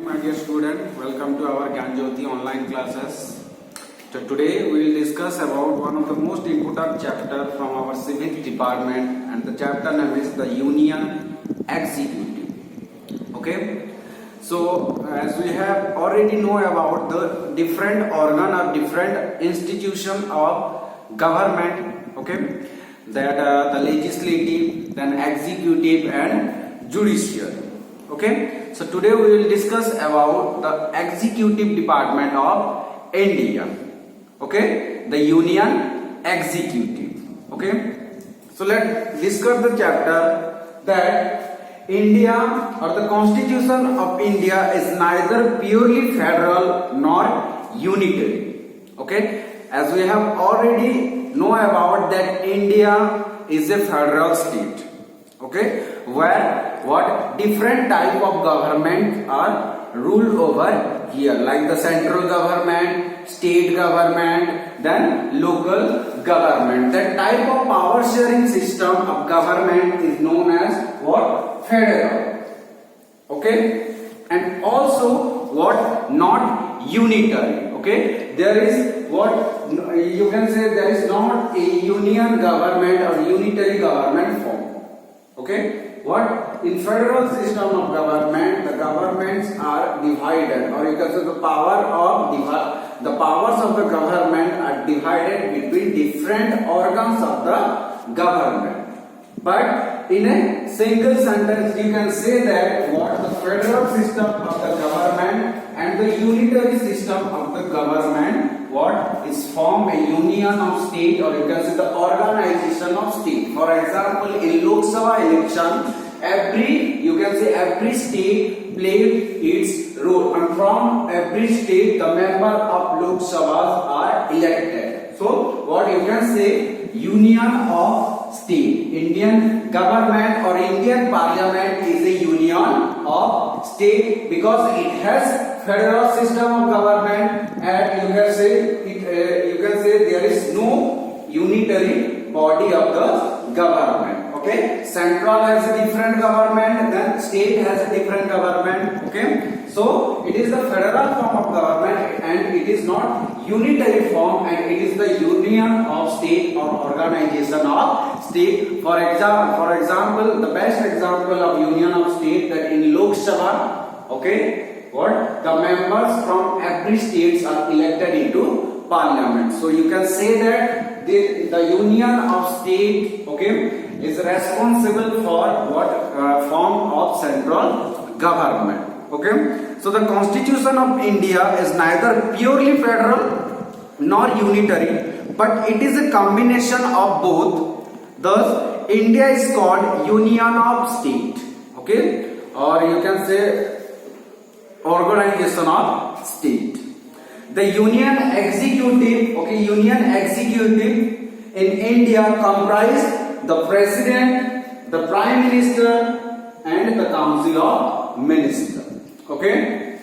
My dear student, welcome to our Gyan Jyoti online classes. So today we will discuss about one of the most important chapter from our civic department, and the chapter name is the Union Executive. Okay. So as we have already know about the different organ or different institution of government, okay, that the legislative, then executive and judicial. Okay, so today we will discuss about the executive department of India. Okay, the Union Executive. Okay, so let's discuss the chapter that India or the Constitution of India is neither purely federal nor unitary. Okay, as we have already know about that India is a federal state. Okay, where what different type of government are ruled over here, like the central government, state government, then local government. That type of power sharing system of government is known as what? Federal. Okay, and also what? Not unitary. Okay, there is what you can say, there is not a union government or unitary government form. Okay, what in federal system of government, the governments are divided, or you can say the powers of the government are divided between different organs of the government. But in a single sentence, you can say that what the federal system of the government and the unitary system of the government, what is formed a union of state, or you can say the organization of state. For example, in Lok Sabha election, every state played its role, and from every state the member of Lok Sabha are elected. So what you can say, union of state. Indian government or Indian parliament is a union of state because it has federal system of government, and you can say there is no unitary body of the government. Okay, central has a different government, then state has a different government. Okay, so it is the federal form of government and it is not unitary form, and it is the union of state or organization of state. For example, the best example of union of state, that in Lok Sabha, okay, what the members from every states are elected into parliament. So you can say that the union of state, okay, is responsible for what form of central government. Okay, so the Constitution of India is neither purely federal nor unitary, but it is a combination of both. Thus, India is called Union of State. Okay, or you can say organization of state. The Union Executive, okay, Union Executive in India comprise the President, the Prime Minister, and the Council of Ministers. Okay,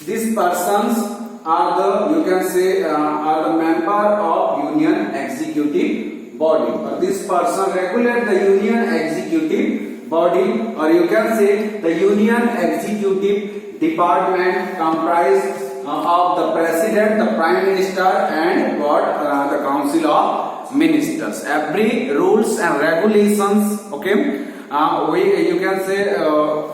these persons are the, you can say, are the member of Union Executive body, or this person regulate the Union Executive body, or you can say the Union Executive department comprised of the President, the Prime Minister, and what the Council of Ministers. Every rules and regulations, okay, you can say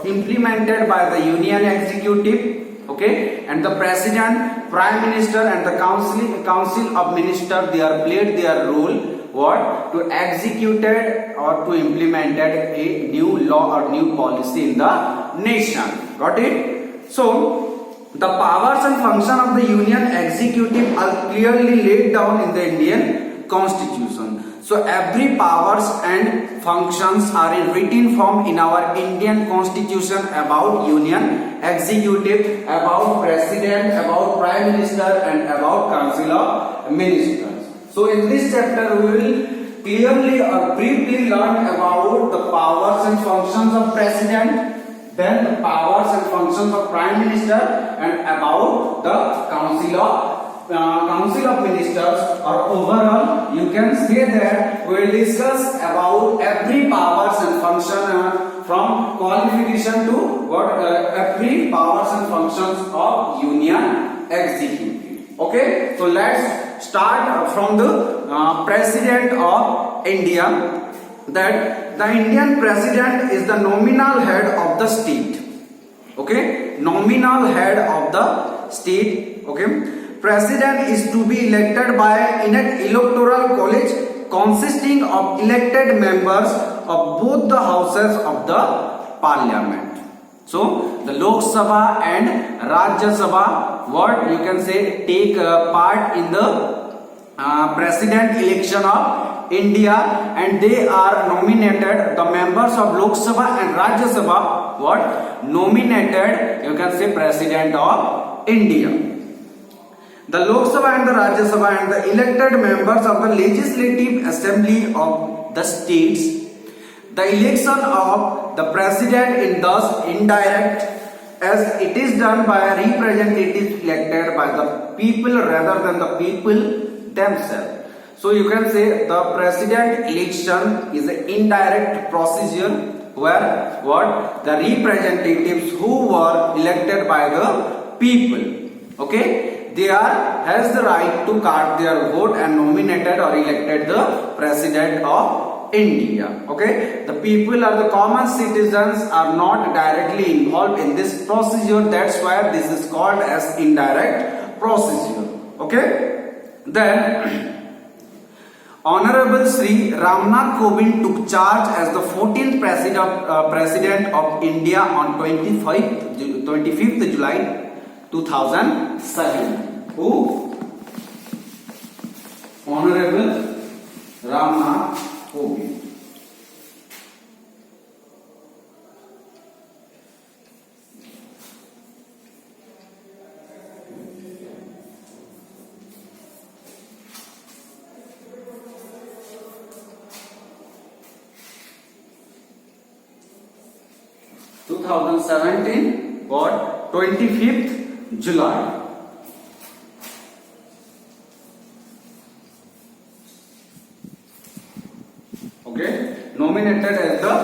implemented by the Union Executive, okay, and the President, Prime Minister, and the Council of Ministers, they are played their role what to executed or to implemented a new law or new policy in the nation. Got it? So the powers and function of the Union Executive are clearly laid down in the Indian Constitution. So every powers and functions are in written form in our Indian Constitution about Union Executive, about President, about Prime Minister, and about Council of Ministers. So in this chapter we will clearly or briefly learn about the powers and functions of President, then the powers and functions of Prime Minister, and about the Council of Ministers. Or overall, you can say that we will discuss about every powers and function from qualification to what every powers and functions of Union Executive. Okay, so let's start from the President of India. That the Indian President is the nominal head of the state. Okay, nominal head of the state. Okay, President is to be elected by in an electoral college consisting of elected members of both the houses of the parliament. So the Lok Sabha and Rajya Sabha, what you can say, take part in the president election of India, and they are nominated, the members of Lok Sabha and Rajya Sabha, what nominated, you can say, President of India. The Lok Sabha and the Rajya Sabha and the elected members of the Legislative Assembly of the states. The election of the President is thus indirect, as it is done by representatives elected by the people rather than the people themselves. So you can say the President election is an indirect procedure where what the representatives who were elected by the people, okay, they has the right to cast their vote and nominated or elected the President of India. Okay, the people or the common citizens are not directly involved in this procedure. That's why this is called as indirect procedure. Okay, then Honorable Sri Ramnath Kovind took charge as the 14th President of India on 25th July 2007. Who? Honorable Ramnath Kovind. What? 25th July. Okay, nominated as the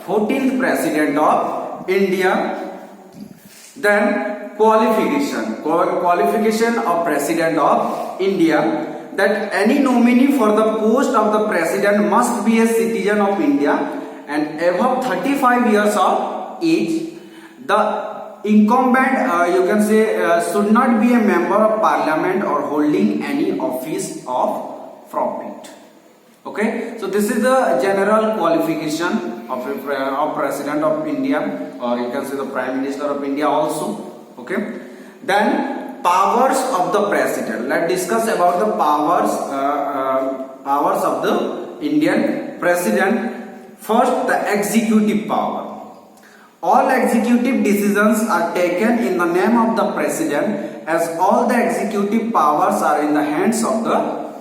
14th President of India. Then qualification of President of India, that any nominee for the post of the President must be a citizen of India and above 35 years of age. The incumbent, you can say, should not be a member of Parliament or holding any office of profit. Okay, so this is the general qualification of President of India, or you can say the Prime Minister of India also. Okay, then powers of the President. Let's discuss about the powers of the Indian President. First, the executive power. All executive decisions are taken in the name of the President, as all the executive powers are in the hands of the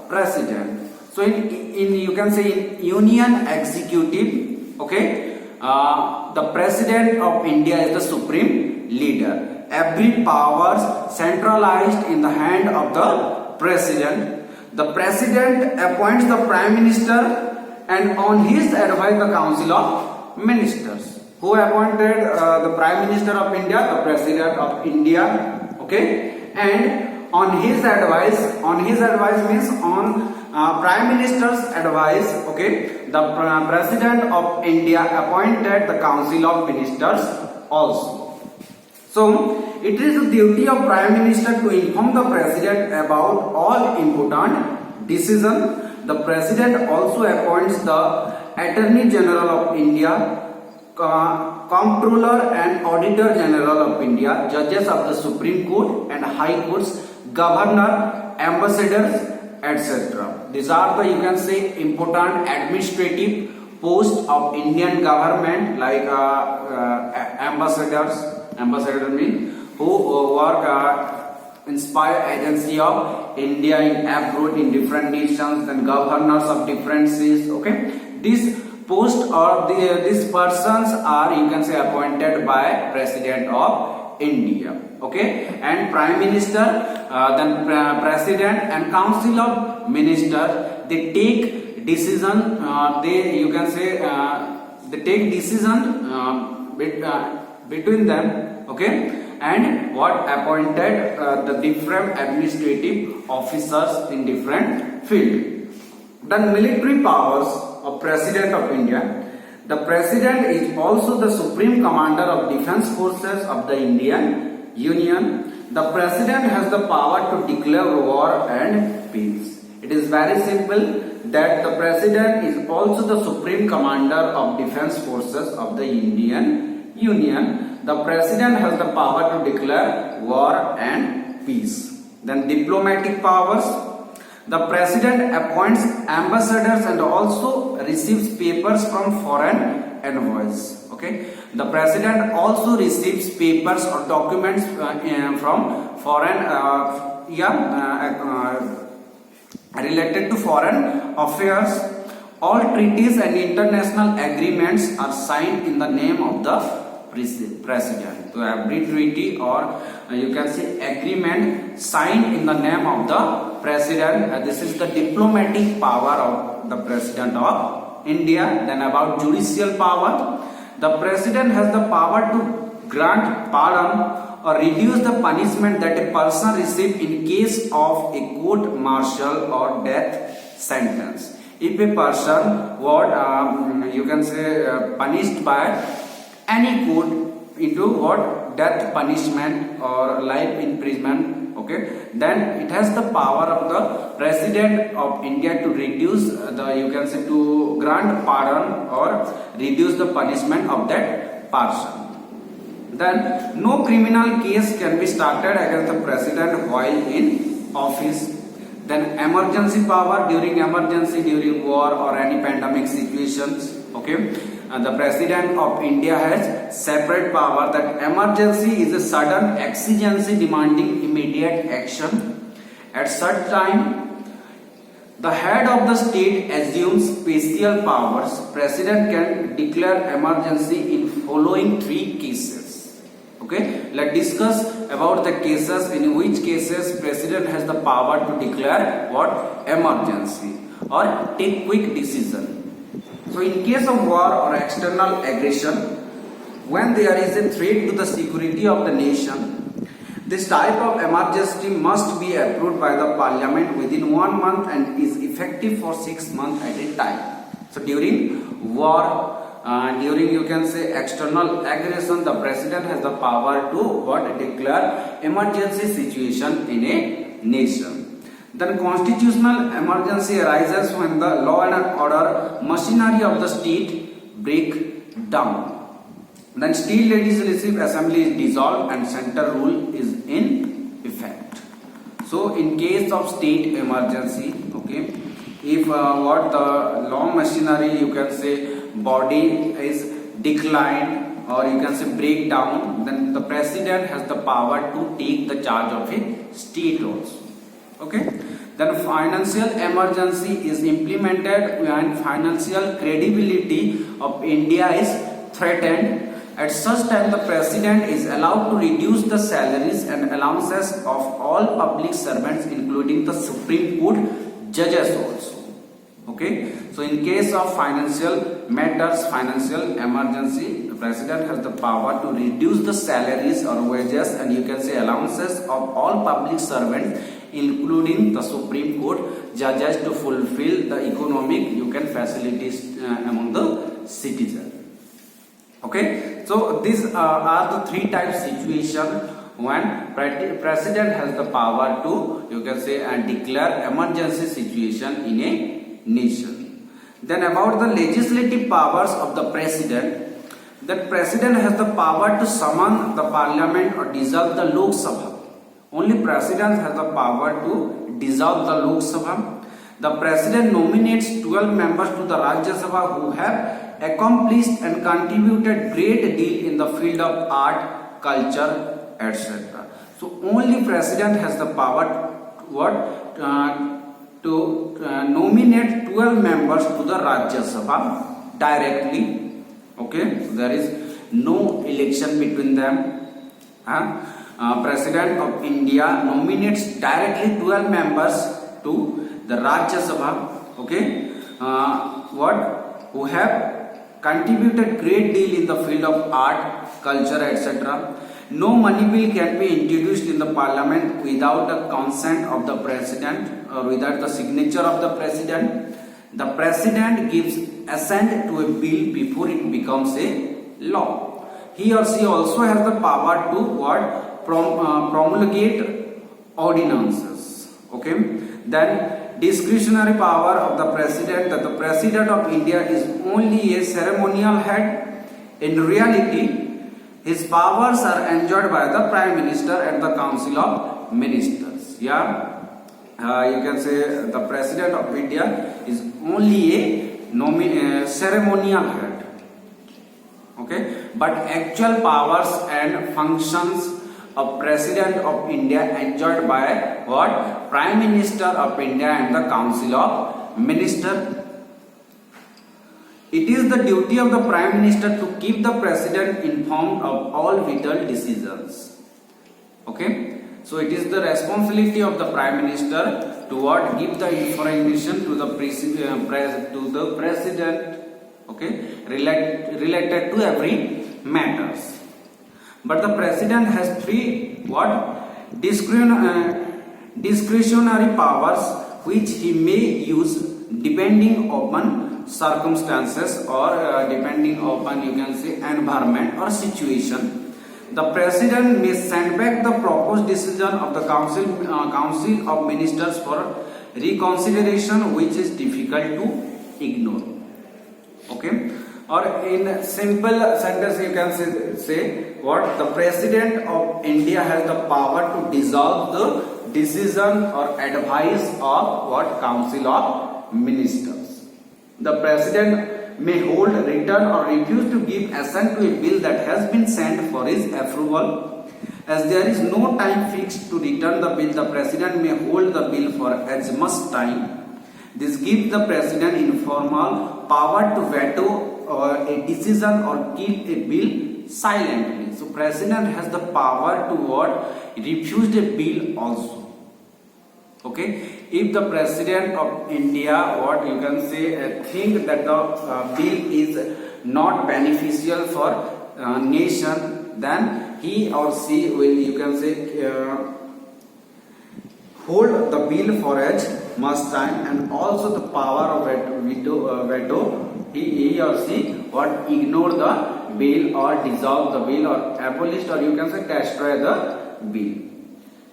President. So in you can say in Union Executive, okay, the President of India is the supreme leader. Every power centralized in the hand of the President. The President appoints the Prime Minister, and on his advice the Council of Ministers. Who appointed the Prime Minister of India? The President of India. Okay, and on his advice means on Prime Minister's advice. Okay, the President of India appointed the Council of Ministers also. So it is the duty of Prime Minister to inform the President about all important decisions. The President also appoints the Attorney General of India, Comptroller and Auditor General of India, judges of the Supreme Court and High Courts, Governor, Ambassadors, etc. These are the, you can say, important administrative posts of Indian government, like ambassador means who work inspire agency of India in abroad in different nations, and governors of different cities. Okay, these post or these persons are, you can say, appointed by President of India. Okay, and Prime Minister, then President and Council of Ministers, they take decision. They, you can say, they take decision between them, okay, and what appointed the different administrative officers in different field. The military powers of President of India. The President is also the supreme commander of defense forces of the Indian Union. The President has the power to declare war and peace. It is very simple that the President is also the supreme commander of defense forces of the Indian Union. The President has the power to declare war and peace. Then diplomatic powers. The President appoints ambassadors and also receives papers from foreign envoys. Okay, the President also receives papers or documents from foreign related to foreign affairs. All treaties and international agreements are signed in the name of the President. So every treaty or you can say agreement signed in the name of the President. This is the diplomatic power of the President of India. Then about judicial power. The President has the power to grant pardon or reduce the punishment that a person receives in case of a court martial or death sentence. If a person what you can say punished by any court into what death punishment or life imprisonment, okay, then it has the power of the President of India to reduce the you can say to grant pardon or reduce the punishment of that person. Then no criminal case can be started against the President while in office. Then emergency power during emergency, during war or any pandemic situations, okay. And the President of India has separate power that emergency is a sudden exigency demanding immediate action. At such time, the head of the state assumes special powers. President can declare emergency in following 3 cases. Okay, let's discuss about the cases in which cases President has the power to declare what emergency or take quick decision. So in case of war or external aggression, when there is a threat to the security of the nation, this type of emergency must be approved by the Parliament within 1 month and is effective for 6 months at a time. So during war, during you can say external aggression, the President has the power to what declare emergency situation in a nation. Then constitutional emergency arises when the law and order machinery of the state break down. Then state legislative assembly is dissolved and center rule is in effect. So in case of state emergency, okay, if what the law machinery you can say body is declined or you can say break down, then the President has the power to take the charge of a state also. Okay, then financial emergency is implemented when financial credibility of India is threatened. At such time, the President is allowed to reduce the salaries and allowances of all public servants, including the Supreme Court judges also. Okay, so in case of financial matters, financial emergency, the President has the power to reduce the salaries or wages and you can say allowances of all public servants, including the Supreme Court judges, to fulfill the economic you can facilities among the citizens. Okay, so these are the 3 types situation when President has the power to you can say and declare emergency situation in a nation. Then about the legislative powers of the President, that President has the power to summon the Parliament or dissolve the Lok Sabha. Only President has the power to dissolve the Lok Sabha. The President nominates 12 members to the Rajya Sabha who have accomplished and contributed great deal in the field of art, culture, etc. So only President has the power to nominate 12 members to the Rajya Sabha directly. Okay, so there is no election between them. President of India nominates directly 12 members to the Rajya Sabha. Okay, who have contributed great deal in the field of art, culture, etc. No money bill can be introduced in the parliament without the consent of the president or without the signature of the president. The president gives assent to a bill before it becomes a law. He or she also has the power to what? Promulgate ordinances. Okay. Then discretionary power of the president, that the president of India is only a ceremonial head. In reality, his powers are enjoyed by the Prime Minister and the Council of Ministers. Yeah, you can say the President of India is only a ceremonial head. Okay, but actual powers and functions of President of India enjoyed by what? Prime Minister of India and the Council of Ministers. It is the duty of the Prime Minister to keep the President informed of all vital decisions. Okay, so it is the responsibility of the Prime Minister to what? Give the information to the President. Okay, related to every matters. But the President has three what? Discretionary powers which he may use depending upon circumstances or depending upon, you can say, environment or situation. The president may send back the proposed decision of the council of ministers for reconsideration, which is difficult to ignore. Okay, or in simple sentence you can say what? The president of India has the power to dissolve the decision or advice of what? Council of Ministers. The president may hold, return or refuse to give assent to a bill that has been sent for his approval. As there is no time fixed to return the bill, the president may hold the bill for as much time. This gives the president informal power to veto a decision or kill a bill silently. So president has the power to what? Refuse a bill also. Okay, if the president of India, what you can say, think that the bill is not beneficial for nation, then he or she will, you can say, hold the bill for as much time, and also the power of veto, he or she what? Ignore the bill or dissolve the bill or abolish, or you can say destroy the bill.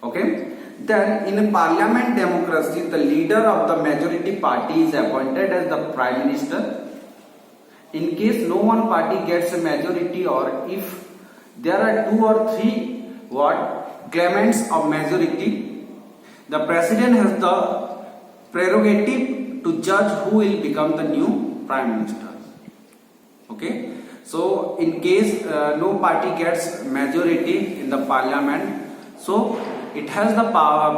Okay. Then in a parliament democracy, the leader of the majority party is appointed as the Prime Minister. In case no one party gets a majority, or if there are two or three what? Claimants of majority, the president has the prerogative to judge who will become the new Prime Minister. Okay, so in case no party gets majority in the parliament, so it has the power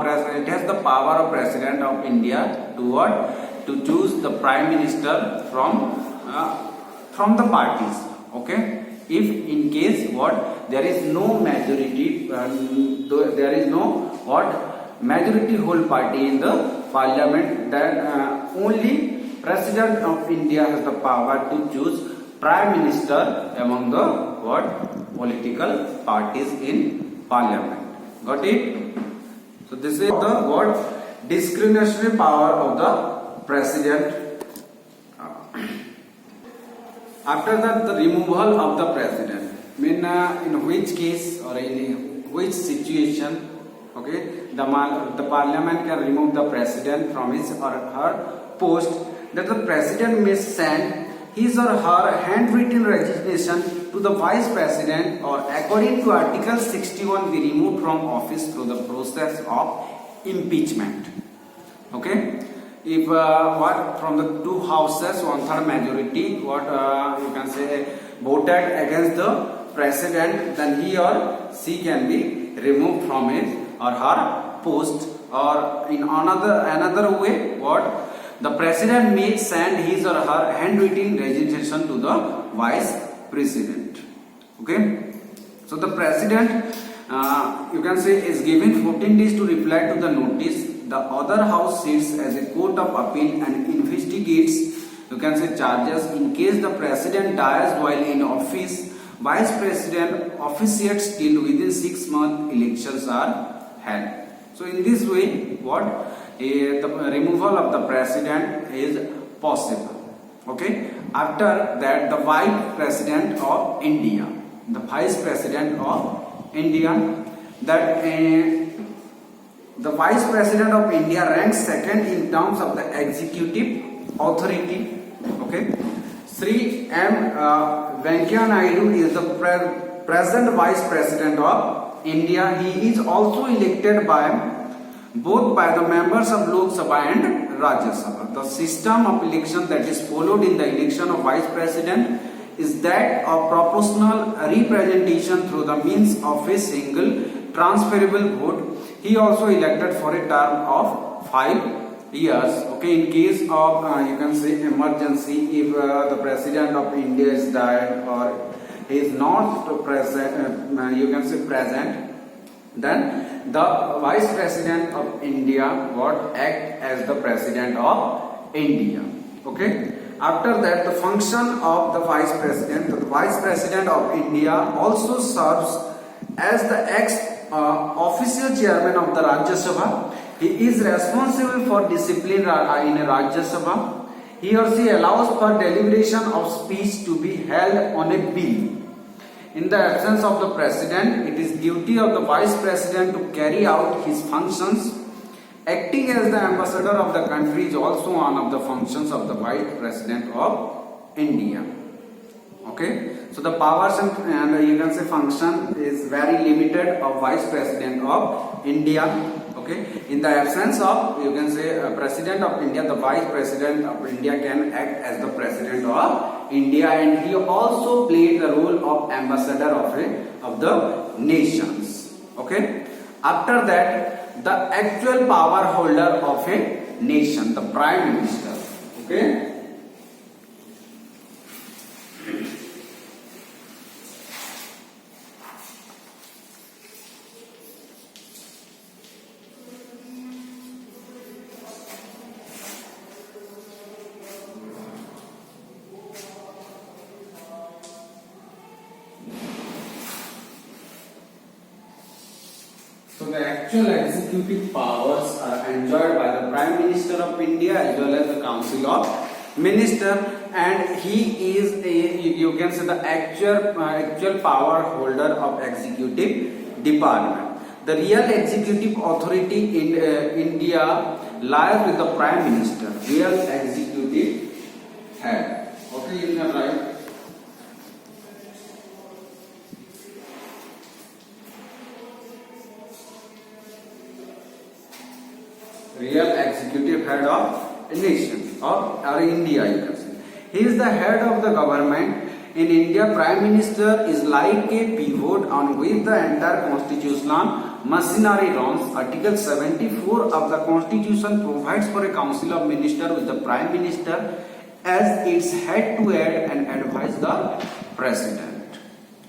of President of India to what? To choose the Prime Minister from the parties. Okay, if in case what? There is no majority, there is no what? Majority whole party in the parliament, then only President of India has the power to choose Prime Minister among the what? Political parties in parliament. Got it? So this is the what? Discretionary power of the president. After that, the removal of the president. In which case or in which situation, okay, the parliament can remove the president from his or her post, that the president may send his or her handwritten resignation to the vice president, or according to Article 61 be removed from office through the process of impeachment. Okay, if what from the two houses 1/3 majority what you can say voted against the president, then he or she can be removed from his or her post, or in another way what? The president may send his or her handwritten resignation to the vice president. Okay, so the president you can say is given 14 days to reply to the notice. The other house sits as a court of appeal and investigates you can say charges. In case the president dies while in office, vice president officiates till within 6 months elections are held. So in this way, the removal of the president is possible. Okay. After that, the vice president of India, that the vice president of India ranks second in terms of the executive authority. Okay. Sri M. Venkaiah Naidu is the present vice president of India. He is also elected both by the members of Lok Sabha and Rajya Sabha. The system of election that is followed in the election of vice president is that of proportional representation through the means of a single transferable vote. He also elected for a term of 5 years. Okay, in case of you can say emergency, if the president of India is died or he is not present, present, then the vice president of India act as the president of India. Okay. After that, the function of the vice president of India also serves as the official chairman of the Rajya Sabha. He is responsible for discipline in a Rajya Sabha. He or she allows for deliberation of speech to be held on a bill. In the absence of the president, it is duty of the vice president to carry out his functions. Acting as the ambassador of the country is also one of the functions of the vice president of India. Okay, so the powers and you can say function is very limited of vice president of India. Okay, in the absence of you can say president of India, the vice president of India can act as the president of India, and he also played the role of ambassador of the nations. Okay, after that, the actual power holder of a nation, the prime minister. Okay. So the actual executive powers are enjoyed by the Prime Minister of India as well as the Council of Ministers, and he is you can say the actual power holder of executive department. The real executive authority in India lies with the Prime Minister, real executive head. Okay, you can write. Real executive head of a nation or India, you can say. He is the head of the government. In India, Prime Minister is like a pivot on which the entire constitutional machinery runs. Article 74 of the Constitution provides for a Council of Ministers with the Prime Minister as its head to head and advise the President.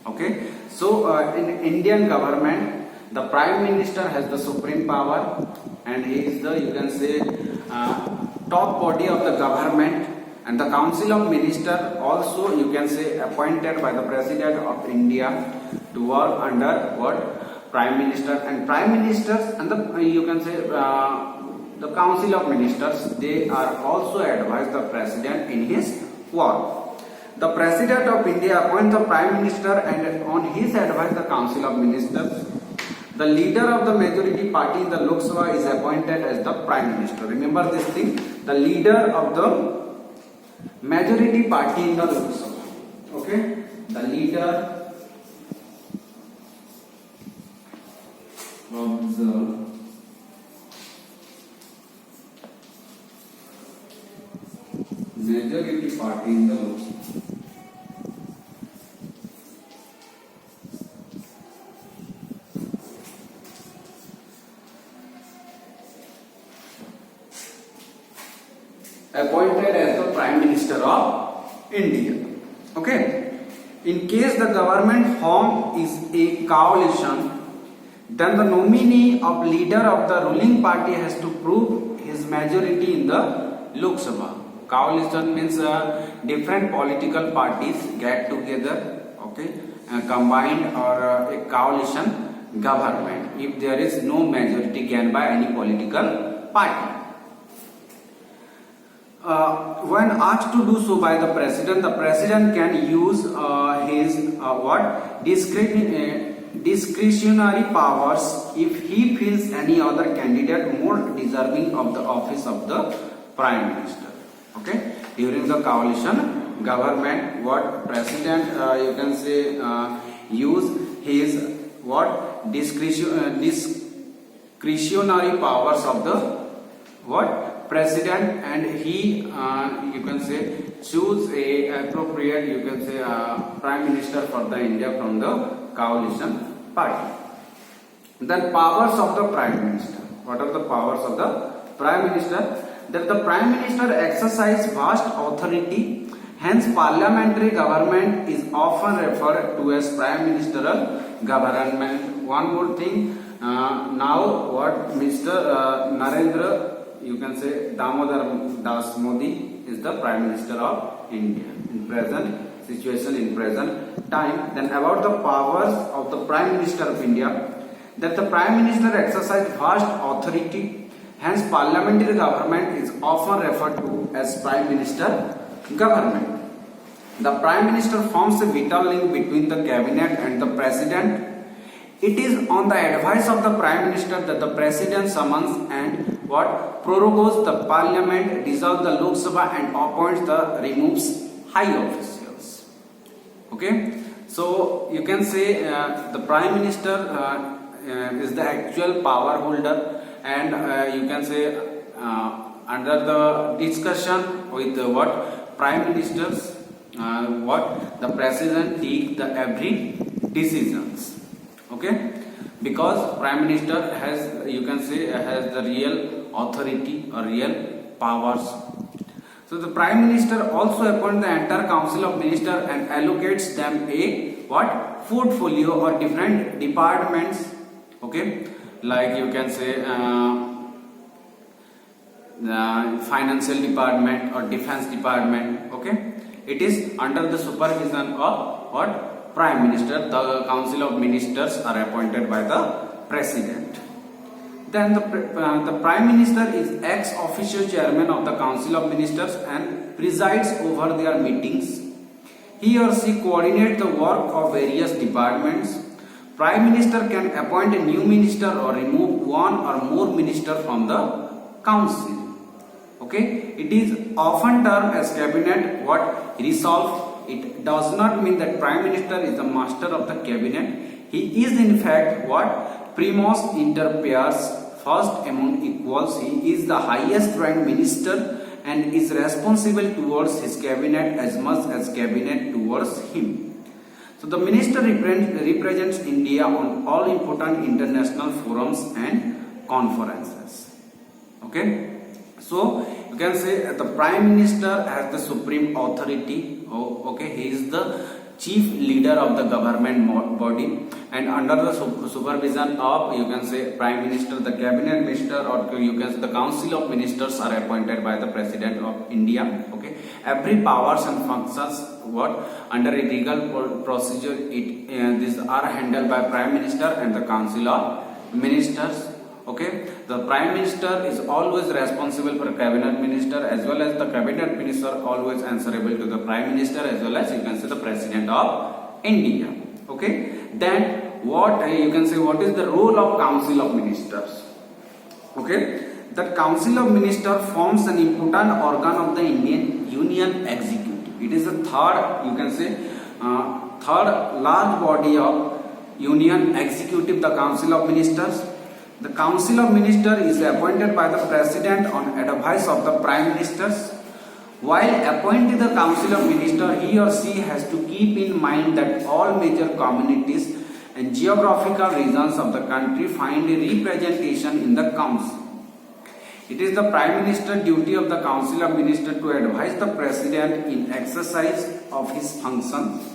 Okay, so in Indian government, the Prime Minister has the supreme power, and he is the you can say top body of the government, and the Council of Ministers also you can say appointed by the President of India to work under Prime Minister, and Prime Ministers and the you can say the Council of Ministers, they are also advise the President in his work. The President of India appoints the Prime Minister, and on his advice the Council of Ministers. The leader of the majority party in the Lok Sabha is appointed as the Prime Minister. Remember this thing, the leader of the majority party in the Lok Sabha. Okay, the leader of the majority party in the Lok Sabha. Appointed as the Prime Minister of India. Okay. In case the government form is a coalition, then the nominee of leader of the ruling party has to prove his majority in the Lok Sabha. Coalition means different political parties get together, okay, combined or a coalition government if there is no majority gained by any political party. When asked to do so by the president can use his discretionary powers if he feels any other candidate more deserving of the office of the prime minister. Okay, during the coalition government, what president you can say use his discretionary powers of the president, and he you can say choose a appropriate you can say prime minister for the India from the coalition party. Then powers of the prime minister. What are the powers of the prime minister? That the prime minister exercise vast authority, hence parliamentary government is often referred to as prime ministerial government. One more thing, now what Mr. Narendra you can say Damodar Das Modi is the Prime Minister of India in present situation, in present time. Then about the powers of the Prime Minister of India, that the Prime Minister exercises vast authority, hence parliamentary government is often referred to as Prime Minister government. The Prime Minister forms a vital link between the cabinet and the president. It is on the advice of the Prime Minister that the President summons and prorogues the Parliament, dissolves the Lok Sabha and removes high officials. Okay, so you can say the Prime Minister is the actual power holder, and you can say under the discussion with Prime Ministers, the President take the every decisions. Okay, because Prime Minister has you can say has the real authority or real powers. So the Prime Minister also appoints the entire Council of Ministers and allocates them a portfolio or different departments. Okay, like you can say the financial department or defense department. Okay, it is under the supervision of Prime Minister. The Council of Ministers are appointed by the President. Then the Prime Minister is ex officio chairman of the Council of Ministers and presides over their meetings. He or she coordinates the work of various departments. Prime Minister can appoint a new minister or remove one or more minister from the Council. Okay, it is often termed as cabinet resolve. It does not mean that Prime Minister is the master of the cabinet. He is in fact primus inter pares, first among equals. He is the highest ranked minister and is responsible towards his cabinet as much as cabinet towards him. So the minister represents India on all important international forums and conferences. Okay, so you can say the Prime Minister has the supreme authority. Okay, he is the chief leader of the government body, and under the supervision of you can say Prime Minister, the cabinet minister or you can say the Council of Ministers are appointed by the President of India. Okay, every powers and functions under a legal procedure these are handled by Prime Minister and the Council of Ministers. Okay, the Prime Minister is always responsible for Cabinet Minister, as well as the Cabinet Minister always answerable to the Prime Minister, as well as you can say the President of India. Okay, then you can say what is the role of Council of Ministers? Okay, the Council of Ministers forms an important organ of the Indian Union Executive. It is the third you can say third large body of Union Executive, the Council of Ministers. The Council of Ministers is appointed by the President on advice of the Prime Ministers. While appointing the Council of Ministers, he or she has to keep in mind that all major communities and geographical regions of the country find a representation in the Council. It is the Prime Minister's duty of the Council of Ministers to advise the President in exercise of his functions.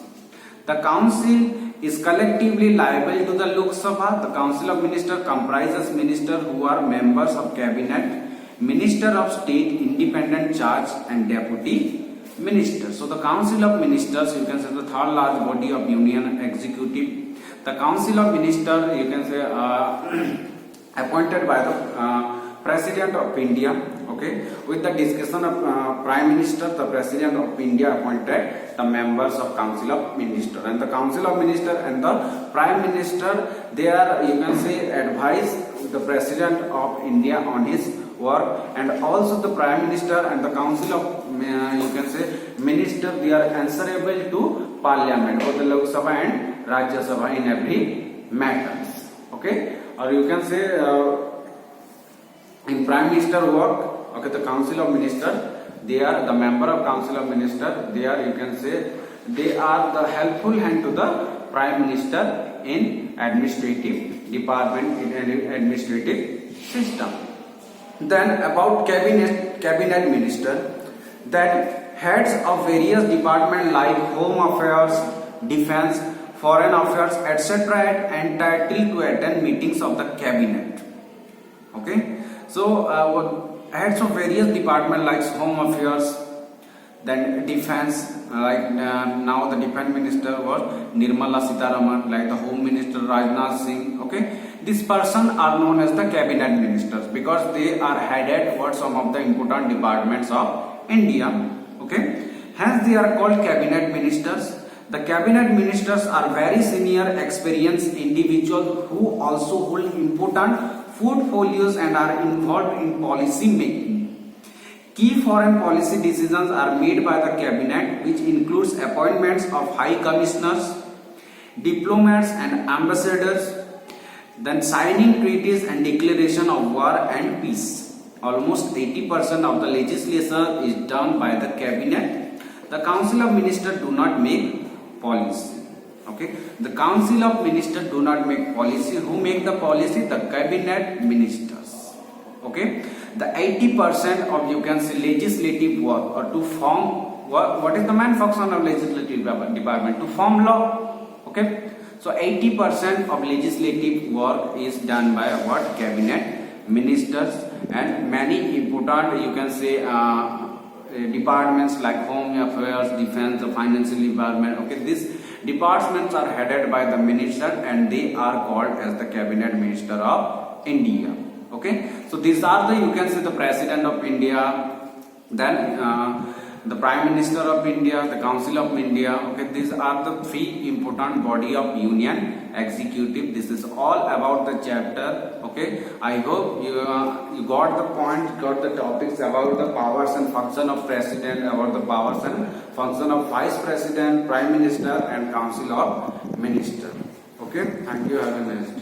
The Council is collectively liable to the Lok Sabha. The Council of Ministers comprises ministers who are members of Cabinet Minister of State, Independent Charge and Deputy Minister. So the Council of Ministers, you can say the third large body of Union executive. The Council of Ministers, you can say appointed by the President of India, okay, with the discussion of Prime Minister. The President of India appointed the members of Council of Minister, and the Council of Minister and the Prime Minister, they are, you can say, advise the President of India on his work, and also the Prime Minister and the Council of you can say Minister, they are answerable to Parliament, both the Lok Sabha and Rajya Sabha in every matters, okay. Or you can say in Prime Minister work, okay, the Council of Minister, they are the member of Council of Minister, they are, you can say, they are the helpful hand to the Prime Minister in administrative department, in administrative system. Then about cabinet minister, that heads of various departments like Home Affairs, Defence, Foreign Affairs, etc. are entitled to attend meetings of the cabinet, okay. So heads of various departments like Home Affairs, then Defence, like now the Defence Minister was Nirmala Sitharaman, like the Home Minister Rajnath Singh, okay. These persons are known as the cabinet ministers because they are headed for some of the important departments of India, okay. Hence they are called cabinet ministers. The cabinet ministers are very senior, experienced individuals who also hold important portfolios and are involved in policy making. Key foreign policy decisions are made by the cabinet, which includes appointments of high commissioners, diplomats and ambassadors, then signing treaties and declaration of war and peace. Almost 80% of the legislation is done by the cabinet. The Council of Ministers do not make policy. Okay, the Council of Ministers do not make policy. Who make the policy? The cabinet ministers. Okay, the 80% of, you can say, legislative work or to form what is the main function of legislative department? To form law. Okay, so 80% of legislative work is done by what? Cabinet ministers, and many important, you can say, departments like Home Affairs, Defence, the Financial Department, okay, these departments are headed by the minister and they are called as the cabinet minister of India, okay. So these are the, you can say, the President of India, then the Prime Minister of India, the Council of India, okay. These are the three important body of Union executive. This is all about the chapter, okay. I hope you got the point, got the topics about the powers and function of President, about the powers and function of Vice President, Prime Minister and Council of Minister, okay. Thank you. Have a nice day.